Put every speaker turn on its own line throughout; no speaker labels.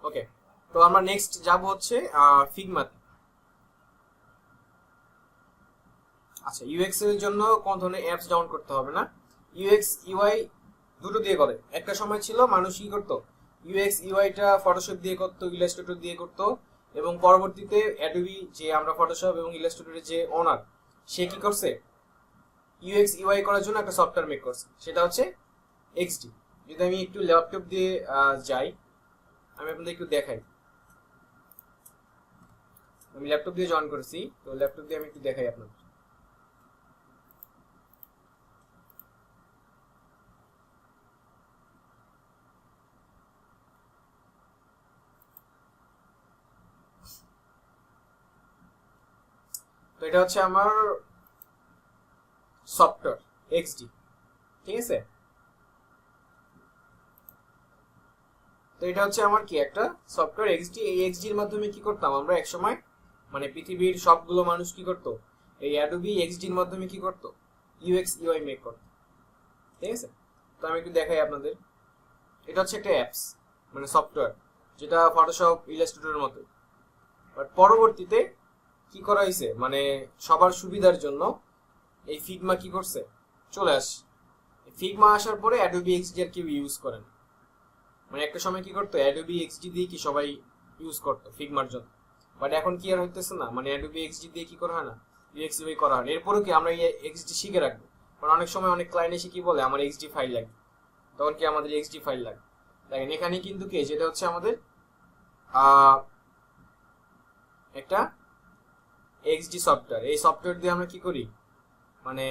ওকে, তো আমরা নেক্সট যাব হচ্ছে ফিগমাতে। আচ্ছা, ইউএক্স এর জন্য কোন ধরনের অ্যাপস ডাউনলোড করতে হবে না, ইউএক্স ইউআই দুটো দিয়ে করে। একটা সময় ছিল মানুষ কি করতো, ইউএক্স ইউআইটা ফটোশপ দিয়ে করতো, ইলাস্ট্রেটর দিয়ে করতো, এবং পরবর্তীতে অ্যাডোবি যে আমরা ফটোশপ এবং ইলাস্ট্রেটরের যে ওনার, সে কি করছে, ইউএক্স ইউআই করার জন্য একটা সফটওয়্যার মেক করছে, সেটা হচ্ছে এক্সডি। যদি আমি একটু ল্যাপটপ দিয়ে যাই, আমি আপনাদের একটু দেখাই। আমি ল্যাপটপ দিয়ে জয়েন করেছি, তো ল্যাপটপ দিয়ে আমি একটু দেখাই আপনাদের। তো এটা হচ্ছে আমার সফটওয়্যার এক্সডি, ঠিক আছে। তো এটা হচ্ছে আমার কি একটা সফটওয়্যার এক্সডি। এই এক্সডির মাধ্যমে কি করতাম আমরা এক সময়, মানে পৃথিবীর সবগুলো মানুষ কি করতো, এই অ্যাডোবি এক্সডির মাধ্যমে কি করতো, ইউএক্স ইউআই মেক করতো, ঠিক আছে। তো আমি একটু দেখাই আপনাদের। এটা হচ্ছে একটা অ্যাপস, মানে সফটওয়্যার, যেটা ফটোশপ ইলাস্ট্রেটরের মতো। বাট পরবর্তীতে কি করা হয়েছে, মানে সবার সুবিধার জন্য এই ফিগমা কি করছে, চলে আসে। ফিগমা আসার পরে অ্যাডোবি এক্সডি আর কেউ ইউজ করে না। মানে একটা সময় কি করতো, অ্যাডোবি এক্সডি দিয়ে কি সবাই ইউজ করতো ফিগমার জন্য। বাট এখন কি আর হইতেছে না, মানে অ্যাডোবি এক্সডি দিয়ে কি করা হয় না, ইউএক্স ইউআই করা হয় না। এরপরেও কি আমরা এই এক্সডি শিখে রাখবো, কারণ অনেক সময় অনেক ক্লায়েন্ট এসে কি বলে আমার এক্সডি ফাইল লাগবে, তখন কি আমাদের এক্সডি ফাইল লাগবে। দেখেন এখানে কিন্তু কি, যেটা হচ্ছে আমাদের একটা এক্সডি সফটওয়্যার। এই সফটওয়্যার দিয়ে আমরা কি করি, মানে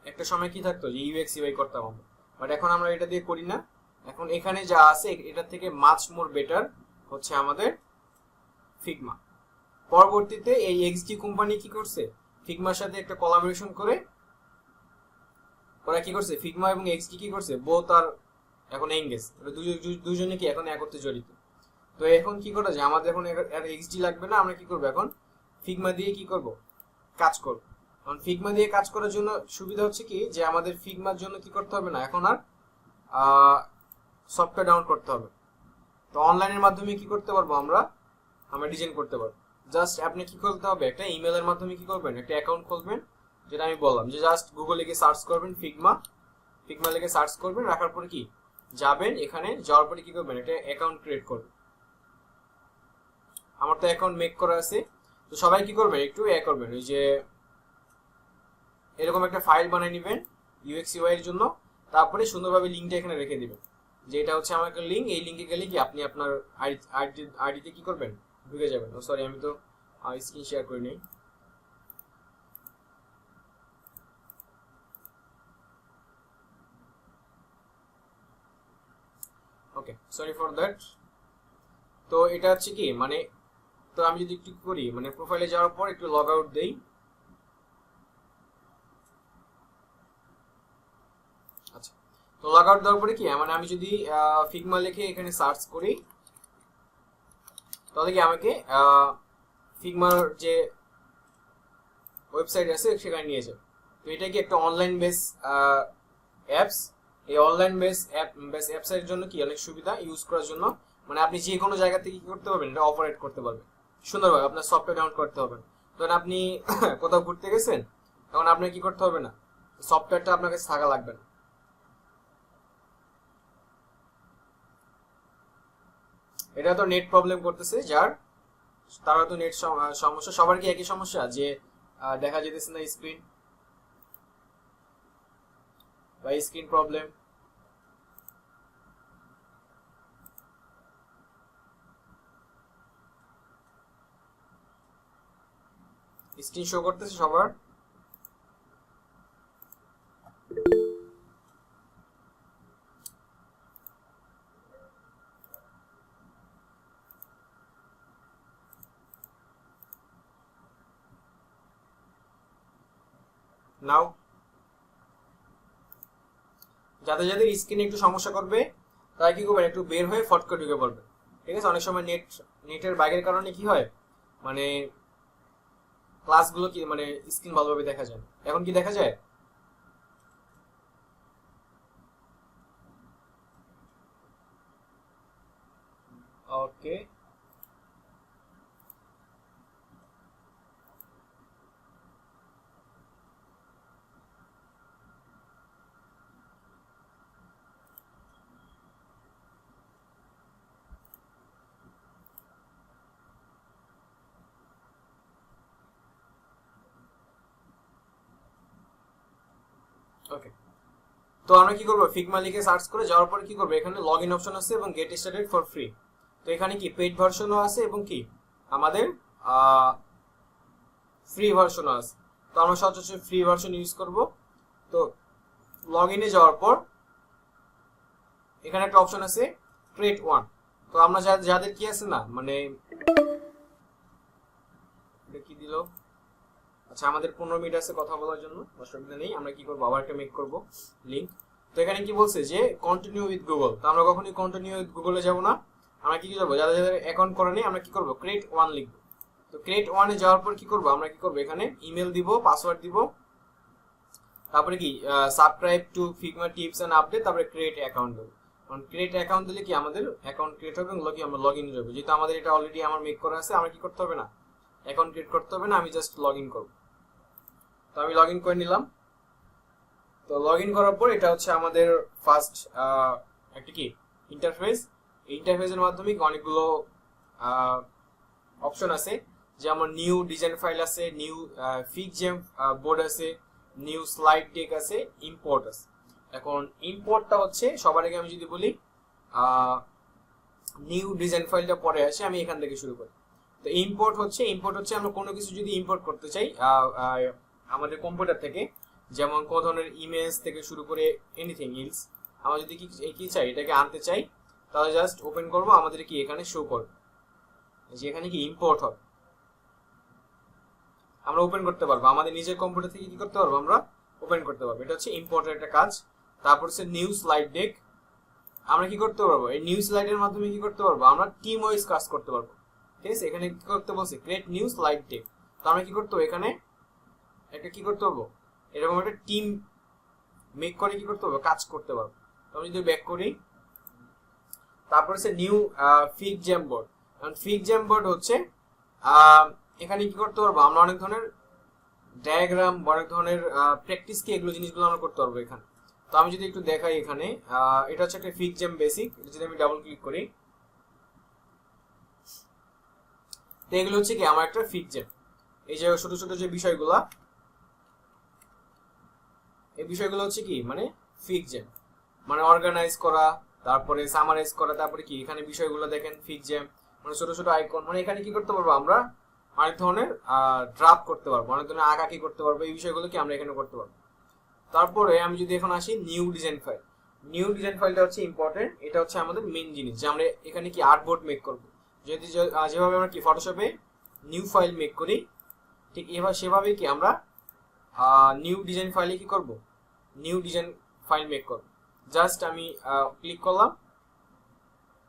একটা সময় কি থাকতো যে ইউএক্স ইউআই করতাম আমরা, বাট এখন আমরা এটা দিয়ে করি না। এখন এখানে যা আছে এটা থেকে মাচ মোর বেটার হচ্ছে আমাদের ফিগমা। পরবর্তীতে এই এক্সডি কোম্পানি কি করছে, ফিগমার সাথে একটা কোলাবোরেশন করে ওরা কি করছে, ফিগমা এবং এক্সডি কি করছে, বোথ আর এখন এঙ্গেজ, দুজনে কি এখন একত্রে জড়িত। তো এখন কি করা যায়, আমাদের এখন এক্সডি লাগবে না, আমরা কি করবো এখন ফিগমা দিয়ে কি করব, কাজ করব। কারণ ফিগমা দিয়ে কাজ করার জন্য সুবিধা হচ্ছে কি, যে আমাদের ফিগমার জন্য কি করতে হবে না, এখন আর সফটওয়্যার ডাউনলোড করতে হবে। তো অনলাইনের মাধ্যমে কি করতে পারবো আমরা, ডিজাইন করতে পারবো। জাস্ট আপনি কি করতে হবে, একটা ইমেলের মাধ্যমে কি করবেন, একটা অ্যাকাউন্ট খুলবেন, যেটা আমি বললাম যে জাস্ট গুগলে গিয়ে সার্চ করবেন ফিগমা, ফিগমা লিখে সার্চ করবেন, রাখার পরে কি যাবেন, এখানে যাওয়ার পরে কি করবেন, একটা অ্যাকাউন্ট ক্রিয়েট করবেন। আমার তো অ্যাকাউন্ট মেক করা আছে। তো সবাই কি করবেন, একটু করবেন, ওই যে এরকম একটা ফাইল বানিয়ে নেবেন ইউএক্স ইউআই এর জন্য, তারপরে সুন্দরভাবে লিঙ্কটা এখানে রেখে দিবেন, যে এটা হচ্ছে আমার একটা লিঙ্ক, এই লিঙ্কে গেলে কি আপনি আপনার আইডিতে কি করবেন, ঢুকে যাবেন। ও সরি, আমি তো স্ক্রিন শেয়ার করে নিই। ওকে, সরি ফর দ্যাট। তো এটা হচ্ছে কি, মানে তো আমি যদি একটু করি, মানে প্রোফাইলে যাওয়ার পর একটু লগ আউট দেই। আচ্ছা, তো লগ আউট দেওয়ার পরে কি, মানে আমি যদি ফিগমা লিখে এখানে সার্চ করি, তাহলে কি আমাকে ফিগমার যে ওয়েবসাইট আছে সেখানে নিয়ে যাবে। তো এটা কি একটা অনলাইন বেস অ্যাপস। এই অনলাইন অ্যাপসের জন্য কি অনেক সুবিধা ইউজ করার জন্য, মানে আপনি যে কোনো জায়গা থেকে কি করতে পারবেন, এটা অপারেট করতে পারবেন সুন্দরভাবে। আপনার সফটওয়্যার ডাউনলোড করতে হবে না। ধরেন আপনি কোথাও ঘুরতে গেছেন, তখন আপনার কি করতে হবে না, সফটওয়্যারটা আপনার কাছে থাকা লাগবে না। এটা তো নেট প্রবলেম করতেছে যার, তারা তো নেট সমস্যা, সবার কি একই সমস্যা যে দেখা যেতেছে না স্ক্রিন, বা স্ক্রিন প্রবলেম। স্ক্রিন শো করতেছে সবার। নাও যাদের যাদের স্ক্রিনে একটু সমস্যা করবে, তারা কি করবেন, একটু বের হয়ে ফট করে ঢুকে পড়বে, ঠিক আছে। অনেক সময় নেটের বাইরের কারণে কি হয়, মানে ক্লাসগুলো কি, মানে স্ক্রিন ভালোভাবে দেখা যায় না। এখন কি দেখা যায়, ওকে, ওকে। তো আমরা কি করবো, ফিগমা লিখে সার্চ করে যাওয়ার পরে কি করবো, এখানে লগ ইন অপশন আছে এবং গেট স্টার্টেড ফর ফ্রি। তো এখানে কি পেইড ভার্সনও আছে এবং কি আমাদের ফ্রি ভার্সনও আছে। তো আমরা সচরাচর ফ্রি ভার্সন ইউজ করব। তো লগ ইনে যাওয়ার পর এখানে একটা অপশন আছে ক্রিয়েট ওয়ান। তো আমরা যাদের কি আছে না, মানে এটা কি দিল, আচ্ছা আমাদের 15 মিনিট আছে কথা বলার জন্য, অসুবিধা নেই। আমরা কি করবো, আবার একটা মেক করব লিংক। তো এখানে কি বলছে যে কন্টিনিউ উইথ গুগল। তো আমরা কখনোই কন্টিনিউ উইথ গুগলে যাব না, আমরা কি যাবো, যাদের যাদের অ্যাকাউন্ট করে নেই আমরা কি করবো, ক্রিয়েট ওয়ান লিখবো। তো ক্রিয়েট ওয়ানে যাওয়ার পর কি করবো, আমরা কি করবো, এখানে ইমেল দিব, পাসওয়ার্ড দিব, তারপরে কি subscribe to Figma tips and update, তারপরে ক্রিয়েট অ্যাকাউন্ট দেবো। কারণ ক্রিয়েট অ্যাকাউন্ট দিলে কি আমাদের অ্যাকাউন্ট ক্রিয়েট হবে এবং আমরা লগ ইন যাবো। যেহেতু আমাদের এটা অলরেডি আমার মেক করা আছে, আমার কি করতে হবে না, অ্যাকাউন্ট ক্রিয়েট করতে হবে না, আমি জাস্ট লগ ইন করবো। তো আমি লগ ইন করে নিলাম। তো লগ ইন করার পর এটা হচ্ছে আমাদের ফার্স্ট একটা কি ইন্টারফেস। এই ইন্টারফেসের মাধ্যমে অনেকগুলো অপশন আছে, যেমন নিউ ডিজাইন ফাইল আছে, নিউ ফিগজেম বোর্ড আছে, নিউ স্লাইড ডেক আছে, ইম্পোর্ট আছে। এখন ইম্পোর্টটা হচ্ছে সবার আগে আমি যদি বলি নিউ ডিজাইন ফাইলটা পরে আসে, আমি এখান থেকে শুরু করি। তো ইম্পোর্ট হচ্ছে আমরা কোনো কিছু যদি ইম্পোর্ট করতে চাই আমাদের কম্পিউটার থেকে, যেমন কোন ধরনের ইমেজ থেকে শুরু করে এনিথিং ইলস, আমরা যদি কি চাই এটাকে আনতে চাই, তাহলে জাস্ট ওপেন করব, আমাদের কি এখানে শো করবে যে এখানে কি ইম্পোর্ট হবে, আমরা ওপেন করতে পারবো আমাদের নিজের কম্পিউটার থেকে, কি করতে পারবো, আমরা ওপেন করতে পারবো। এটা হচ্ছে ইম্পোর্টের একটা কাজ। তারপর হচ্ছে নিউ স্লাইড ডেক, আমরা কি করতে পারবো, এই নিউ স্লাইডের মাধ্যমে কি করতে পারবো, আমরা টিম ওয়াইজ কাজ করতে পারবো। ঠিক আছে, এখানে কি করতে বলছে, ক্রিয়েট নিউ স্লাইড ডেক। তো আমরা কি করতে হবে, এখানে একটা কি করতে পারবো, এরকম একটা টিম মেক করে কি করতে হবে, কাজ করতে পারবো। তো আমি যদি ব্যাক করি, তারপর হচ্ছে নিউ ফিগজেম বোর্ড। কারণ ফিগজেম বোর্ড হচ্ছে এখানে কি করতে পারবো, আমরা অনেক ধরনের ডায়াগ্রাম, অনেক ধরনের প্র্যাকটিস কি এগুলো জিনিসগুলো আমরা করতে পারবো এখানে। তো আমি যদি একটু দেখাই, এখানে এটা হচ্ছে একটা ফিগজেম বেসিক। এটা যদি আমি ডাবল ক্লিক করি, তো এগুলো হচ্ছে কি আমার একটা ফিগজেম। এই যে ছোট ছোট যে বিষয়গুলা, এই বিষয়গুলো হচ্ছে কি মানে ফিগজেম, মানে অর্গানাইজ করা, তারপরে সামারাইজ করা, তারপরে কি এখানে বিষয়গুলো দেখেন ফিগজেম, মানে ছোট ছোট আইকন, মানে এখানে কি করতে পারবো, আমরা অনেক ধরনের ড্রাফট করতে পারবো, অনেক ধরনের আঁকাকি করতে পারবো, এই বিষয়গুলো কি আমরা এখানে করতে পারবো। তারপরে আমি যদি এখন আসি new design file, new design ফাইলটা হচ্ছে ইম্পর্টেন্ট। এটা হচ্ছে আমাদের মেইন জিনিস, যে আমরা এখানে কি আর্টবোর্ড মেক করবো। যদি যেভাবে আমরা কি ফটোশপে নিউ ফাইল মেক করি, ঠিক এভাবে সেভাবে কি আমরা নিউ ডিজাইন ফাইলে কি করব, নিউ ডিজাইন ফাইল মেক করব। জাস্ট আমি ক্লিক করলাম,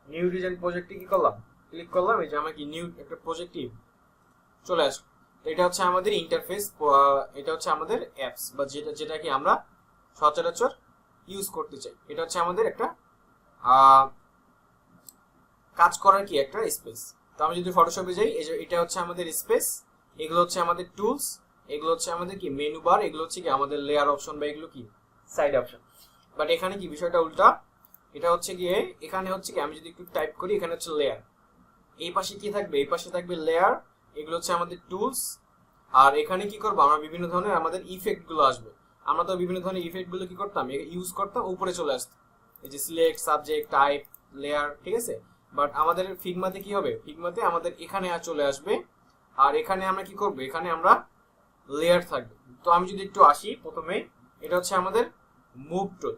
নিউ ডিজাইন প্রজেক্টে কি করলাম, ক্লিক করলাম, এই যে আমার কি নিউ একটা প্রজেক্টই চলে আসলো। তো এটা হচ্ছে আমাদের ইন্টারফেস, এটা হচ্ছে আমাদের অ্যাপস বা যেটাকে আমরা সচরাচর ইউজ করতে চাই। এটা হচ্ছে আমাদের একটা কাজ করার কি একটা স্পেস। তো আমি যদি ফটোশপে যাই, এই যে এটা হচ্ছে আমাদের স্পেস, এগুলো হচ্ছে আমাদের টুলস, এগুলো হচ্ছে আমাদের কি মেনু বার, এগুলো হচ্ছে কি আমাদের লেয়ার অপশন বা এগুলো কি সাইড অপশন। বাট এখানে কি বিষয়টা উল্টা, এটা হচ্ছে গিয়ে এখানে হচ্ছে কি আমি যদি একটু টাইপ করি, এখানে হচ্ছে লেয়ার, এই পাশে কি থাকবে, এই পাশে থাকবে লেয়ার, এগুলো হচ্ছে আমাদের টুলস। আর এখানে কি করবো, আমরা বিভিন্ন ধরনের আমাদের ইফেক্ট গুলো আসবে, আমরা তো বিভিন্ন ধরনের ইফেক্ট গুলো কি করতাম, ইউজ করতাম, উপরে চলে আসতো, এই যে সিলেক্ট, সাবজেক্ট, টাইপ, লেয়ার, ঠিক আছে। বাট আমাদের ফিগমাতে কি হবে, ফিগমাতে আমাদের এখানে চলে আসবে, আর এখানে আমরা কি করবো, এখানে আমরা লেয়ার থাকবে। তো আমি যদি একটু আসি, প্রথমে এটা হচ্ছে আমাদের মুভ টুল।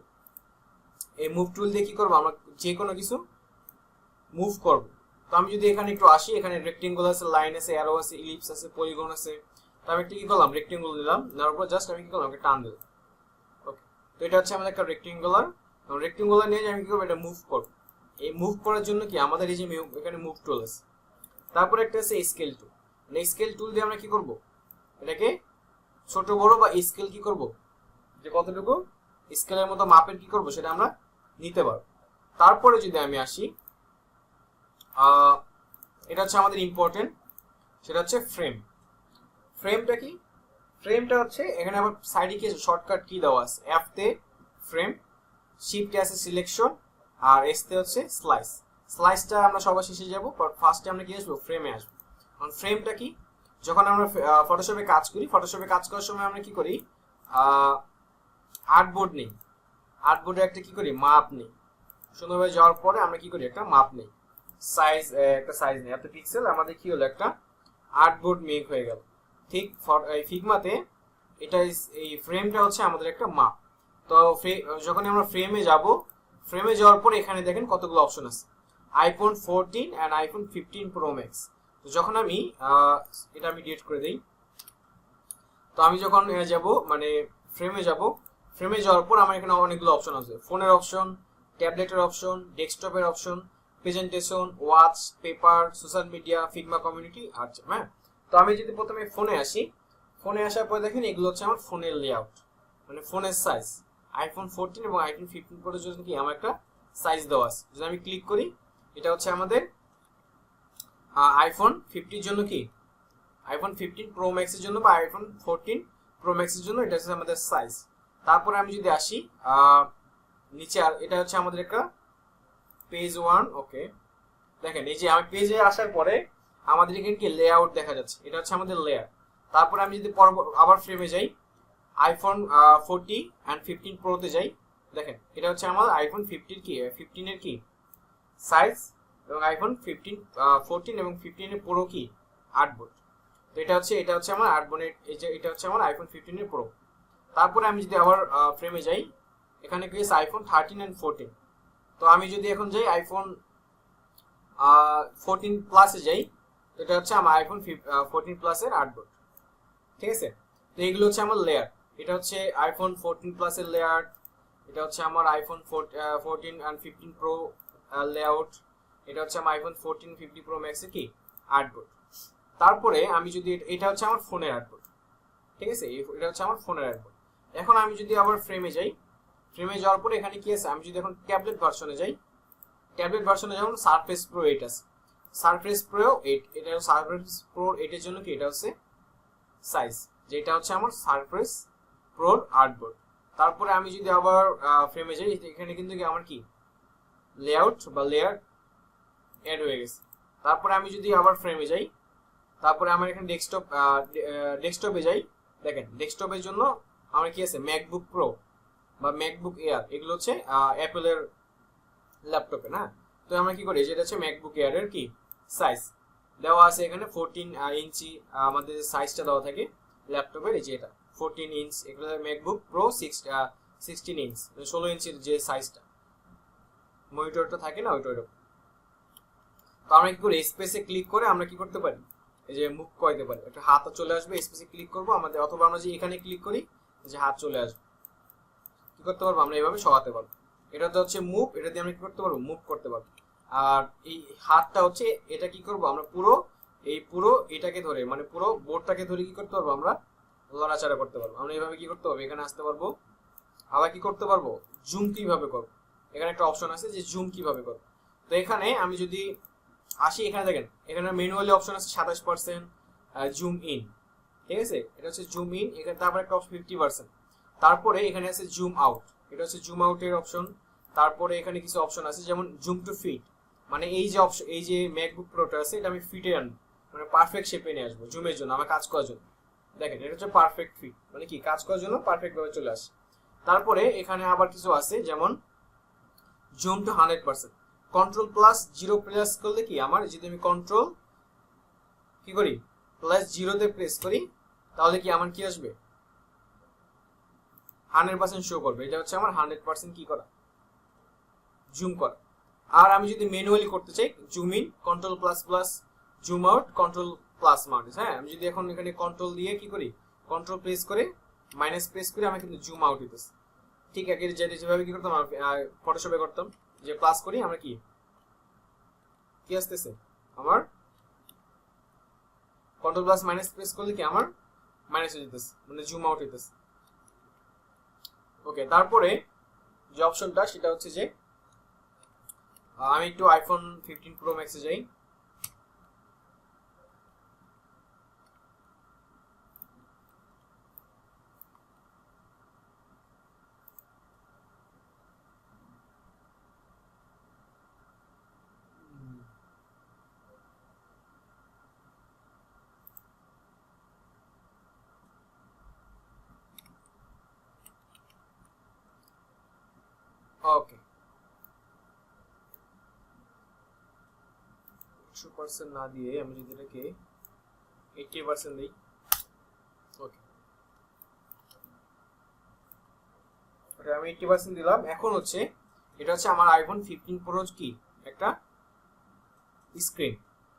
এই মুভ টুল দিয়ে কি করবো, আমরা যে কোনো কিছু মুভ করব। তো আমি যদি এখানে একটু আসি, এখানে রেক্টেঙ্গল আছে, লাইন আছে, অ্যারো আছে, ইলিপস আছে, পলিগন আছে। তো আমি একটা কি করলাম, রেক্টেঙ্গল দিলাম, নেওয়ার পর জাস্ট আমি কি করলাম, একটা টান দিলাম। ওকে, তো এটা হচ্ছে আমাদের একটা রেক্টেঙ্গুলার। রেক্টেঙ্গুলার নিয়ে আমি কি করবো, এটা মুভ করবো। এই মুভ করার জন্য কি আমাদের এই যে এখানে মুভ টুল আছে, তারপর একটা আছে স্কেল টুল। স্কেল টুল দিয়ে আমরা কি করব, এটাকে ছোট বড় বা স্কেল কি করব, যে কতটুকু স্কেলের মতো মাপের কি করব সেটা আমরা নিতে পারবো। তারপরে যদি আমি আসি এটা হচ্ছে আমাদের ইম্পর্টেন্ট, সেটা হচ্ছে ফ্রেম। ফ্রেমটা কি? ফ্রেমটা হচ্ছে এখানে আবার সাইডে কি শর্টকাট কি দেওয়া আছে, এফ তে ফ্রেম, শিফটে আছে সিলেকশন, আর এস তে হচ্ছে স্লাইস। স্লাইসটা আমরা সবার শেষে যাবো, বাট ফার্স্টে আমরা কি আসবো, ফ্রেমে আসবো। কারণ ফ্রেমটা কি, যখন আমরা ফটোশপে কাজ করি, ফটোশপে কাজ করার সময় আমরা কি করি, আর্টবোর্ড নেই, আর্টবোর্ডে একটা কি করি, মাপ নেই। সুন্দরভাবে যাওয়ার পরে আমরা কি করি, একটা মাপ নেই, সাইজ, একটা সাইজ নেই, এত পিক্সেল, আমাদের কি হলো, একটা আর্টবোর্ড মেক হয়ে গেল। ঠিক ফিগমাতে এটা এই ফ্রেমটা হচ্ছে আমাদের একটা মাপ। তো যখন আমরা ফ্রেমে যাব, ফ্রেমে যাওয়ার পর এখানে দেখেন কতগুলো অপশন আছে, iPhone 14 and iPhone 15 pro max. তো যখন আমি এটা আমি ডিলিট করে দেই, তো আমি যখন যাব মানে ফ্রেমে যাব, ফ্রেমে যাওয়ার পর আমার এখানে অনেকগুলো অপশন আছে, ফোনের অপশন, ট্যাবলেটের অপশন, ডেস্কটপের option, presentation, watch, paper, social media, Figma community, আর হ্যাঁ। তো আমি যদি প্রথমে ফোনে আসি, ফোনে আসার পরে দেখেন এগুলো হচ্ছে আমার ফোনের লেআউট, মানে ফোনের সাইজ। আইফোন 14 এবং আইফোন 15 প্রোর জন্য কি আমার একটা সাইজ দেওয়া আছে। যদি আমি ক্লিক করি, এটা হচ্ছে আমাদের আইফোন 50 জন্য কি, আইফোন 15 প্রো ম্যাক্সের জন্য বা আইফোন 14 প্রো ম্যাক্সের জন্য এটা হচ্ছে আমাদের সাইজ। তারপরে আমি যদি আসি নিচে, আর এটা হচ্ছে আমাদের একটা পেজ 1। ওকে, দেখেন এই যে আমি পেজে আসার পরে আমাদের এখানে কি লেআউট দেখা যাচ্ছে, এটা হচ্ছে আমাদের লেয়ার। তারপরে আমি যদি আবার ফ্রেমে যাই, আইফোন 40 এন্ড 15 প্রোতে যাই, দেখেন এটা হচ্ছে আমার আইফোন 15 কি 15 এর কি সাইজ, এবং আইফোন 14 এবং 15 এর প্রো কি আর্টবোর্ড। তো এটা হচ্ছে আমার আর্টবোর্ডের, এই যে এটা হচ্ছে আমার আইফোন 15 এর প্রো। তারপরে আমি যদি আবার ফ্রেমে যাই, এখানে কি আছে আইফোন 13 এন্ড 14। তো আমি যদি এখন যাই আইফোন 14 প্লাসে যাই, তো এটা হচ্ছে আমার আইফোন 14 প্লাসের আর্টবোর্ড। ঠিক আছে, তো এইগুলো হচ্ছে আমার লেয়ার। এটা হচ্ছে আইফোন 14 প্লাসের লেয়ার, এটা হচ্ছে আমার আইফোন 14 এন্ড 15 প্রো লেআউট, এটা হচ্ছে আমার আইফোন 14 50 প্রো ম্যাক্সের কি আর্টবোর্ড। তারপরে আমি যদি এটা হচ্ছে আমার ফোনের আর্টবোর্ড, ঠিক আছে, এটা হচ্ছে আমার ফোনের আর্টবোর্ড। এখন আমি যদি আবার ফ্রেমে যাই, ফ্রেমে যাওয়ার পরে এখানে কি আছে, আমি যদি এখন ট্যাবলেট ভার্সনে যাই, ট্যাবলেট ভার্সনে যেমন সারফেস প্রো 8 আছে, সারফেস প্রো 8, এটা সারফেস প্রো 8 এর জন্য কি এটা হচ্ছে সাইজ, যেটা হচ্ছে আমার সারফেস প্রোর আর্টবোর্ড। তারপরে আমি যদি আবার ফ্রেমে যাই, এখানে কিন্তু কি আমার কি লেআউট বা লেয়ার অ্যাড হয়ে গেছে। তারপরে আমি যদি আবার ফ্রেমে যাই, তারপরে আমার এখানে ডেস্কটপে যাই, দেখেন ডেস্কটপের জন্য আমার কি আছে, ম্যাকবুক প্রো বা ম্যাকবুক এয়ার, এগুলো হচ্ছে অ্যাপেলের ল্যাপটপে না। তো আমরা কি করি, যেটা হচ্ছে ম্যাকবুক এয়ারের কি সাইজ দেওয়া আছে এখানে 14 ইঞ্চি, আমাদের সাইজটা দেওয়া থাকে ল্যাপটপের, এই যে এটা 14 ইঞ্চ, এগুলো ম্যাকবুক প্রো 16 ইঞ্চ, 16 ইঞ্চির যে সাইজটা মনিটরটা থাকে না ওইটা। তো আমরা কি করি, স্পেসে ক্লিক করে আমরা কি করতে পারি, এই যে মুভ করতে পারি, একটা হাত চলে আসবে, স্পেসে ক্লিক করবো আমাদের, অথবা আমরা যে এখানে ক্লিক করি যে হাত চলে আসবে, কি করতে পারবো আমরা এইভাবে সরাতে পারবো। এটা তো হচ্ছে মুভ, এটা দিয়ে আমরা কি করতে পারবো, মুভ করতে পারবো। আর এই হাতটা হচ্ছে এটা কি করবো আমরা, পুরো এটাকে ধরে, মানে পুরো বোর্ডটাকে ধরে কি করতে পারবো, আমরা লড়াচাড়া করতে পারবো। আমরা এইভাবে কি করতে পারবো, এখানে আসতে পারবো। আবার কি করতে পারবো, জুম কিভাবে করবো, এখানে একটা অপশন আছে যে জুম কিভাবে করবো। তো এখানে আমি যদি আসি, এখানে দেখেন এখানে ম্যানুয়ালি অপশন আছে 27% জুম ইন, ঠিক আছে, এটা হচ্ছে জুম ইন। এখানে তারপর একটা অপশন 50%। তারপরে এখানে আছে জুম আউট, এটা হচ্ছে জুম আউটের অপশন। তারপরে এখানে কিছু অপশন আছে যেমন জুম টু ফিট, মানে এই যে অপশন, এই যে ম্যাকবুক প্রোটা আছে এটা আমি ফিটে আনবো, মানে পারফেক্ট শেপে নিয়ে আসবো জুমের জন্য, আমার কাজ করার জন্য। দেখেন এটা হচ্ছে পারফেক্ট ফিট, মানে কি কাজ করার জন্য পারফেক্ট ভাবে চলে আসে। তারপরে এখানে আবার কিছু আছে যেমন zoom to 100%, control plus 0 press করলে কি আমার, যদি আমি কন্ট্রোল কি করি প্লাস 0 তে প্রেস করি, তাহলে কি আমার কি আসবে, 100% শো করবে। এটা হচ্ছে আমার 100% কি করা, জুম করা। আর আমি যদি ম্যানুয়ালি করতে চাই, zoom in control plus plus, zoom out control plus mouse. হ্যাঁ, আমি যদি এখন এখানে কন্ট্রোল দিয়ে কি করি, কন্ট্রোল প্রেস করে মাইনাস প্রেস করে আমি কিন্তু জুম আউট হইতেছে। ঠিক আছে, যেভাবে কি করতাম ফটোশপে করতাম, যে প্লাস করি আমরা কি আসতেছে আমার কন্ট্রোল প্লাস মাইনাস প্রেস করলে কি আমার মাইনাস হয়ে যেতেছে, মানে জুম আউট হইতেছে। ওকে, তারপরে যে অপশনটা সেটা হচ্ছে যে আমি একটু আইফোন 15 প্রো ম্যাক্সে যাই। ওকে, 100% না দিয়ে আমি যদি এটাকে 80% দিই। ওকে, ওটা আমি 80% দিলাম। এখন হচ্ছে এটা হচ্ছে আমার আইফোন 15 প্রো কি একটা স্ক্রিন।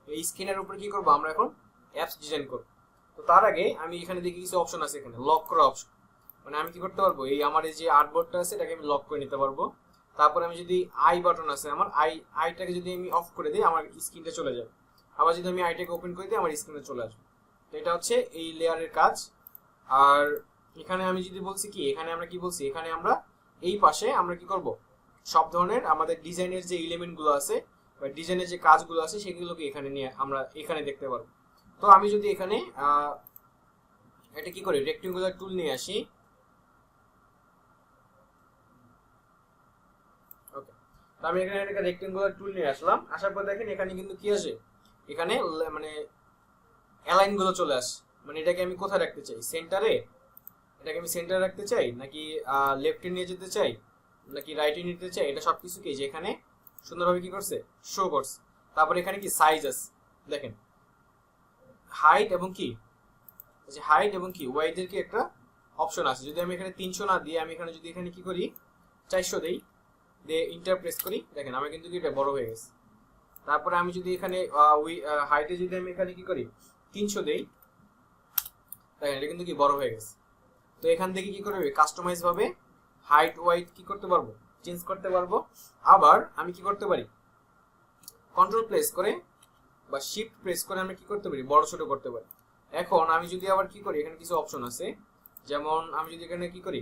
এই স্ক্রিনের উপরে কি করব আমরা এখন অ্যাপস ডিজাইন করব। তো তার আগে আমি এখানে দেখি কিছু অপশন আছে, এখানে লক করা অপশন। মানে আমি কি করতে পারবো, এই আমার এই যে আর্টবোর্ডটা আছে এটাকে আমি লক করে নিতে পারবো। তারপরে আমি যদি আই বাটন আছে আমার আইটাকে যদি আমি অফ করে দিই আমার স্ক্রিনটা চলে যাবে। আবার যদি আমি আইটাকে ওপেন করে দিই আমার স্ক্রিনে চলে আসবে। তো এটা হচ্ছে এই লেয়ারের কাজ। আর এখানে আমি যদি বলছি কি, এখানে আমরা কি বলছি, এখানে আমরা এই পাশে আমরা কি করব, সব ধরনের আমাদের ডিজাইনের যে এলিমেন্টগুলো আছে বা ডিজাইনের যে কাজগুলো আছে সেগুলোকে এখানে নিয়ে আমরা এখানে দেখতে পারবো। তো আমি যদি এখানে এটা কি করি, রেক্টেঙ্গুলার টুল নিয়ে আসি। ওকে, তো আমি এখানে একটা রেক্টেঙ্গুলার টুল নিয়ে আসলাম। আসার পর দেখেন এখানে কিন্তু কি আসে, এখানে মানে অ্যালাইন গুলো চলে আসে। মানে এটাকে আমি কোথায় রাখতে চাই, সেন্টারে, এটাকে আমি সেন্টারে রাখতে চাই নাকি লেফটে নিয়ে যেতে চাই নাকি রাইটে নিতে চাই, এটা সবকিছু কি যে এখানে সুন্দরভাবে কি করছে শো করছে। তারপরে এখানে কি সাইজ আছে দেখেন, হাইট এবং কি যে হাইট এবং কি ওয়াইডের কি একটা অপশন আছে। যদি আমি এখানে 300 না দিয়ে আমি এখানে যদি এখানে কি করি 400 দেই, দিয়ে ইন্টার প্রেস করি, দেখেন আমার কিন্তু এটা বড় হয়ে গেছে। তারপরে আমি যদি এখানে হাইটে যদি আমি এখানে কি করি 300 দেই, দেখেন এটা কিন্তু কি বড় হয়ে গেছে। তো এখান থেকে কি করবে কাস্টমাইজ ভাবে হাইট ওয়াইট কি করতে পারবো, চেঞ্জ করতে পারবো। আবার আমি কি করতে পারি, কন্ট্রোল প্রেস করে বা শিফট প্রেস করে আমি কি করতে পারি বড় ছোট করতে পারি। এখন আমি যদি আবার কি করি, এখানে কিছু অপশন আছে, যেমন আমি যদি এখানে কি করি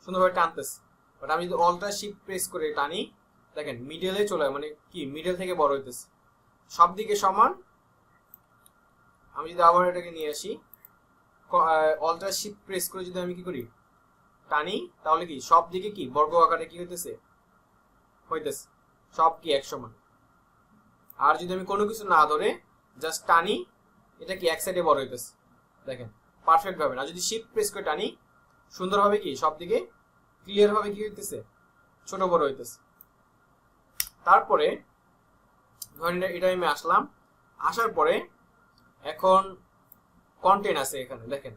সুন্দরভাবে টানতেছি, বাট আমি যদি অল্টা শিফট প্রেস করে টানি দেখেন মিডলে চলে, মানে কি মিডল থেকে বড় হইতেছে, সব দিকে সমান। আমি যদি আবার এটাকে নিয়ে আসি, অল্টা শিফট প্রেস করে যদি আমি কি করি টানি, তাহলে কি সব দিকে কি বর্গ আকারে কি হইতেছে হইতেছে, সব কি এক সমান। আর যদি আমি কোনো কিছু না ধরে জাস্ট টানি, এটা কি এক সাইডে বড় হইতেছে দেখেন পারফেক্ট ভাবে। না যদি শিফট প্রেস করে টানি সুন্দরভাবে কি সব দিকে ক্লিয়ার ভাবে কি হইতেছে ছোট বড় হইতেছে। তারপরে ধরেন এটা আমি আসলাম, আসার পরে এখন কন্টেন্ট আছে এখানে দেখেন।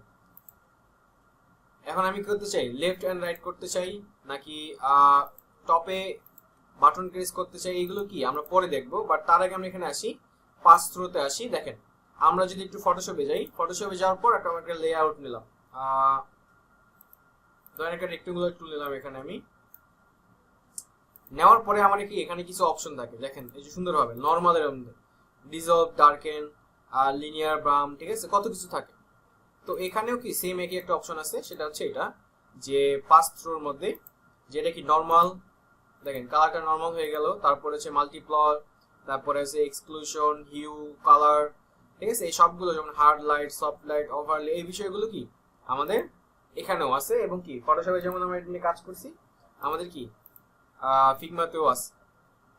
এখন আমি কি করতে চাই, লেফট এন্ড রাইট করতে চাই নাকি টপে বাটন প্রেস করতে চাই, এগুলো কি আমরা পরে দেখবো। বাট তার আগে আমরা এখানে আসি, পাস থ্রুতে আসি। দেখেন আমরা যদি একটু ফটোশপে যাই, ফটোশপে যাওয়ার পর একটা লেআউট নিলাম, ধরেন একটা রেক্টেঙ্গুলার টুল নিলাম এখানে আমি। নেওয়ার পরে আমার কি এখানে কিছু অপশন থাকে দেখেন, এই যে সুন্দরভাবে নর্মালের মধ্যে ডিজলভ, ডার্কেন, লিনিয়ার, ব্রাম, ঠিক আছে কত কিছু থাকে। তো এখানেও কি সেম একই একটা অপশন আছে, সেটা হচ্ছে এটা যে পাস থ্রুর মধ্যে, যেটা কি নর্মাল, দেখেন কালারটা নর্মাল হয়ে গেল। তারপরে হচ্ছে মাল্টিপ্লয়, তারপরে হচ্ছে এক্সক্লুশন, হিউ, কালার, ঠিক আছে এই সবগুলো, যেমন hard light, soft light, overlay, এই বিষয়গুলো কি আমাদের এখানেও আছে। এবং কি ফটোশপে যেমন আমরা এটা নিয়ে কাজ করছি আমাদের কি ফিগমাতেও আছে।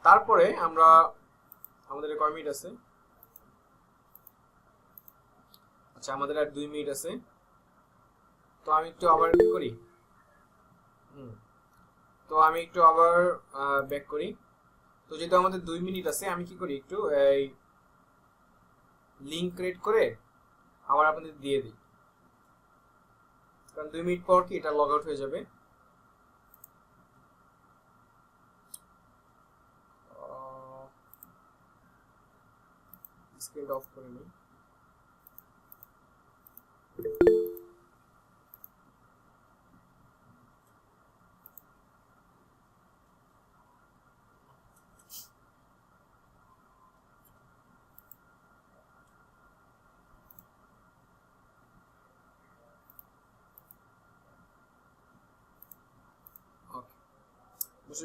তারপরে আমরা আমাদের কয় মিনিট আছে, আচ্ছা আমাদের আর 2 মিনিট আছে। তো আমি একটু আবার কি করি, তো আমি একটু আবার ব্যাক করি। তো যেহেতু আমাদের 2 মিনিট আছে, আমি কি করি একটু এই লিংক ক্রিয়েট করে আবার আপনাদের দিয়ে দিই, কারণ 2 মিনিট পর কি এটা লগ আউট হয়ে যাবে। স্ক্রিন অফ করে নিই।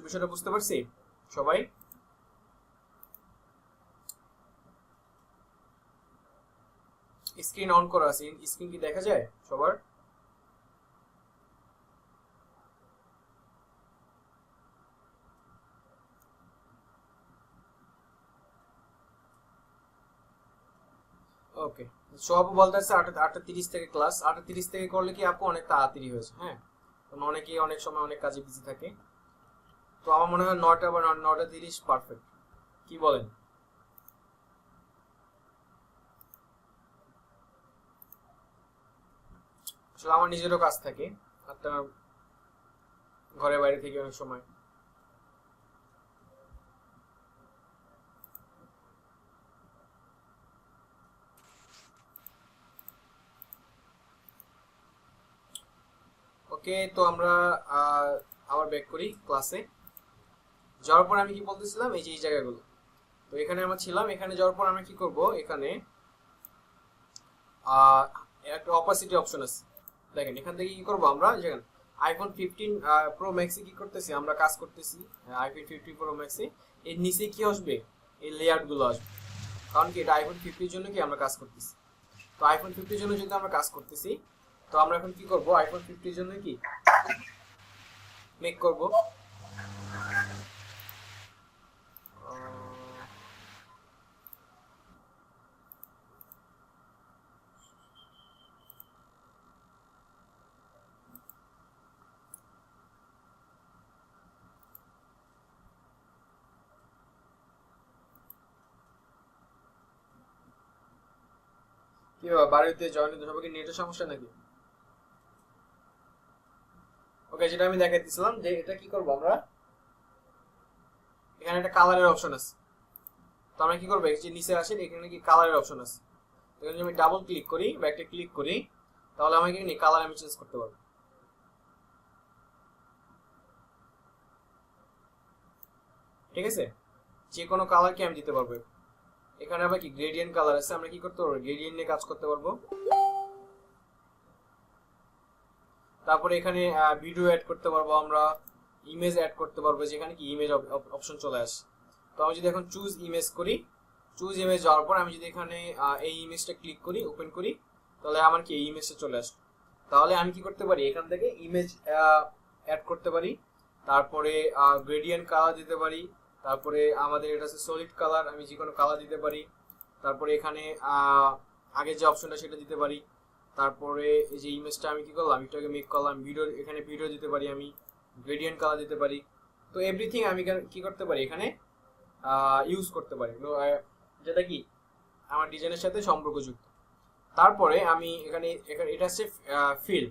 বিষয়টা বুঝতে পারছি সবাই? স্ক্রিন অন করা আছে, স্ক্রিন কি দেখা যায় সবার? ওকে, সব বলতেছে 8:30 থেকে ক্লাস, 8:30 থেকে করলে কি আপু অনেক তাড়াতাড়ি হয়েছে। হ্যাঁ, কারণ অনেকেই অনেক সময় অনেক কাজে বিজি থাকে। তো আমার মনে হয় 9টা বা 9:30 পারফেক্ট, কি বলেন? আসলে আমার নিজেরও কাজ থাকে, আপনার ঘরে বাইরে থেকে অনেক সময়। ওকে, তো আমরা আবার ব্যাক করি ক্লাসে। যাওয়ার পর আমি কি বলতেছিলাম, এই যে এই জায়গাগুলো, তো এখানে আমরা ছিলাম। এখানে যাওয়ার পর আমরা কি করব, এখানে একটা অপাসিটি অপশন আছে, দেখেন এখান থেকে কি করব আমরা, যেখানে আইফোন 15 প্রো ম্যাক্সে কি করতেছি আমরা, কাজ করতেছি আইফোন 15 প্রো ম্যাক্সে, এর নিচে কি আসবে, এই লেয়ার গুলো আসবে। কারণ কি এটা আইফোন 50 জন্য কি আমরা কাজ করতেছি। তো আইফোন 50 জন্য যদি আমরা কাজ করতেছি, তো আমরা এখন কি করব, আইফোন 50 জন্য কি মেক করব, কি বাড়িতে জয়েন হতে সবাইকে নেটের সমস্যা নাকি? ওকে, যেটা আমি দেখাইতেছিলাম যে এটা কি করব আমরা, এখানে একটা কালারের অপশন আছে। তো আমরা কি করবো, এই যে নিচে আসেন, এখানে কি কালারের অপশন আছে, এখানে যদি আমি ডাবল ক্লিক করি বা একটা ক্লিক করি, তাহলে আমাকে এখানে কালার আমি চেঞ্জ করতে পারবো। ঠিক আছে, যে কোনো কালারকে আমি দিতে পারবো। এখানে আবার কি গ্রেডিয়েন্ট কালার আছে, আমরা কি করতে পারবো, গ্রেডিয়েন্ট নিয়ে কাজ করতে পারবো। তারপরে এখানে ভিডিও অ্যাড করতে পারবো আমরা, ইমেজ অ্যাড করতে পারবো, যেখানে কি ইমেজ অপশন চলে আসে। তো আমি যদি এখন চুজ ইমেজ করি, চুজ ইমেজ যাওয়ার পর আমি যদি এখানে এই ইমেজটা ক্লিক করি, ওপেন করি, তাহলে আমার কি এই ইমেজটা চলে আসে। তাহলে আমি কি করতে পারি, এখান থেকে ইমেজ অ্যাড করতে পারি, তারপরে গ্রেডিয়েন্ট কালার দিতে পারি, তারপরে আমাদের এটা আছে সলিড কালার, আমি যে কোনো কালার দিতে পারি, তারপরে এখানে আগে যে অপশনটা সেটা দিতে পারি, তারপরে এই যে ইমেজটা আমি কি করলাম, এটাকে মেক করলাম ভিডিও, এখানে ভিডিও দিতে পারি, আমি গ্রেডিয়েন্ট কালার দিতে পারি। তো এভরিথিং আমি কি করতে পারি এখানে ইউজ করতে পারি, যেটা কি আমার ডিজাইনের সাথে সম্পর্কযুক্ত। তারপরে আমি এখানে এটা হচ্ছে ফিল,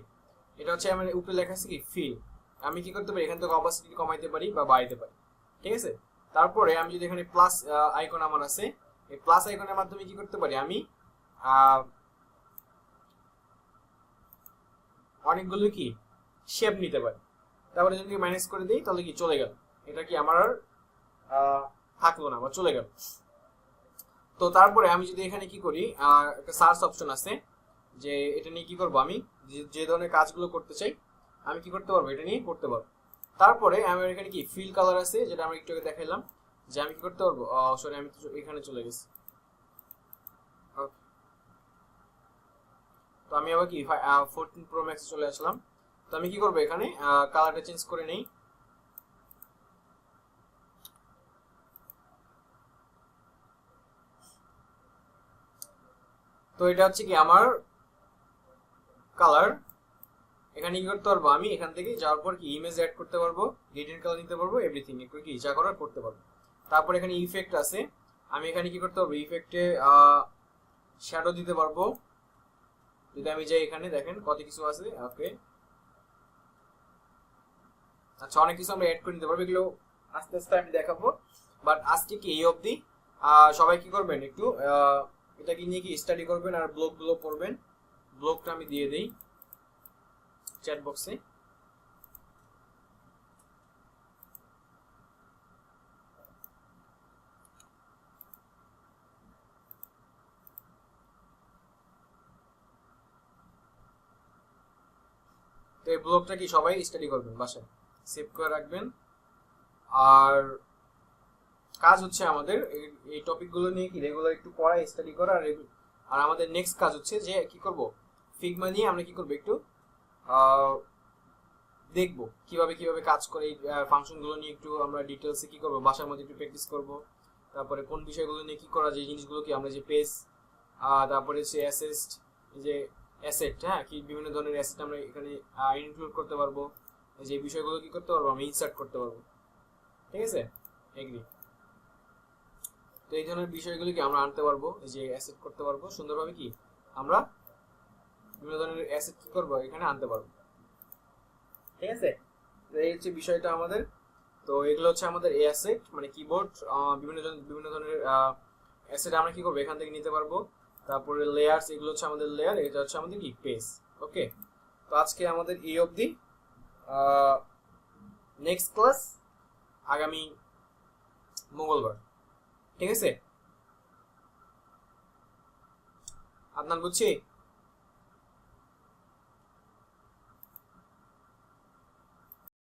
এটা হচ্ছে আমার উপরে লেখা আছে কি ফিল, আমি কি করতে পারি এখান থেকে অপাসিটি কমাইতে পারি বা বাড়াইতে পারি। ঠিক আছে, তারপরে আমি যদি এখানে প্লাস আইকন আমার আছে, এই প্লাস আইকনের মাধ্যমে কি করতে পারি, আমি অনেকগুলো কি শেপ নিতে পারি। তারপরে যদি ম্যানেজ করে দিই, তাহলে কি চলে গেল, এটা কি আমার আর থাকলো না বা চলে গেল। তো তারপরে আমি যদি এখানে কি করি, একটা সার্চ অপশন আছে, যে এটা নিয়ে কি করবো, আমি যে ধরনের কাজগুলো করতে চাই আমি কি করতে পারবো, এটা নিয়ে করতে পারবো। তারপরে আমার এখানে কি ফিল কালার আছে, যেটা আমি একটু আগে দেখাইলাম, যে আমি কি করতে পারবো, সরি আমি এখানে চলে গেছি। তো আমি আবার কি 14 প্রো ম্যাক্স চলে আসলাম। তো আমি কি করবো, এখানে কালারটা চেঞ্জ করে নেই। তো এটা হচ্ছে কি আমার কালার। এখানে কি করতে পারবো, আমি এখান থেকে যাওয়ার পর কি ইমেজ অ্যাড করতে পারবো, গ্রেডিয়েন্ট কালার নিতে পারবো, এভরিথিং কি যা করার করতে পারবো। তারপর এখানে ইফেক্ট আছে, আমি এখানে কি করতে পারবো, ইফেক্টে শ্যাডো দিতে পারবো। যদি আমি যাই এখানে দেখেন কত কিছু আছে। ওকে, আচ্ছা অনেক কিছু আমরা অ্যাড করে নিতে পারবো, এগুলো আস্তে আস্তে আমি দেখাবো। বাট আজকে কি এই অবধি, সবাই কি করবেন একটু এটাকে নিয়ে কি স্টাডি করবেন আর ব্লগগুলো পড়বেন। ব্লগটা আমি দিয়ে দিই চ্যাট বক্সে। তো এই ব্লগটা কি সবাই স্টাডি করবেন, বাসায় সেভ করে রাখবেন। আর কাজ হচ্ছে আমাদের এই টপিকগুলো নিয়ে কি রেগুলার একটু পড়া, স্টাডি করা, আর আমাদের নেক্সট কাজ হচ্ছে যে কি করব, ফিগমা নিয়ে আমরা কি করব একটু দেখবো কিভাবে কিভাবে কাজ করে এই ফাংশনগুলো নিয়ে একটু আমরা ডিটেলসে কি করব বাসার মধ্যে একটু প্র্যাকটিস করব। তারপরে কোন বিষয়গুলো নিয়ে কি করা যায়, জিনিসগুলো কি আমরা যে পেজ, তারপরে হচ্ছে অ্যাসেস্ট, যে অ্যাসেট, হ্যাঁ কি বিভিন্ন ধরনের অ্যাসেট আমরা এখানে ইনক্লুড করতে পারবো, যে বিষয়গুলো কি করতে পারবো আমরা ইনসার্ট করতে পারবো। ঠিক আছে, এগ্রি। তো এই ধরনের বিষয়গুলো কি আমরা আনতে পারবো, এই যে অ্যাসেট করতে পারবো সুন্দরভাবে, কি আমরা বিভিন্ন ধরনের অ্যাসেট কি করবো এখানে আনতে পারবো। ঠিক আছে, তো এই হচ্ছে বিষয়টা আমাদের। তো এগুলো হচ্ছে আমাদের অ্যাসেট, মানে কিবোর্ড, বিভিন্ন ধরনের অ্যাসেট আমরা কি করবো এখান থেকে নিতে পারবো। তারপরে লেয়ার্স, এগুলো হচ্ছে আমাদের লেয়ার, এটা হচ্ছে আমাদের কি পেজ। ওকে, তো আজকে আমাদের এই অবধি। নেক্সট ক্লাস আগামী মঙ্গলবার। ঠিক আছে, আদনান বুঝছি।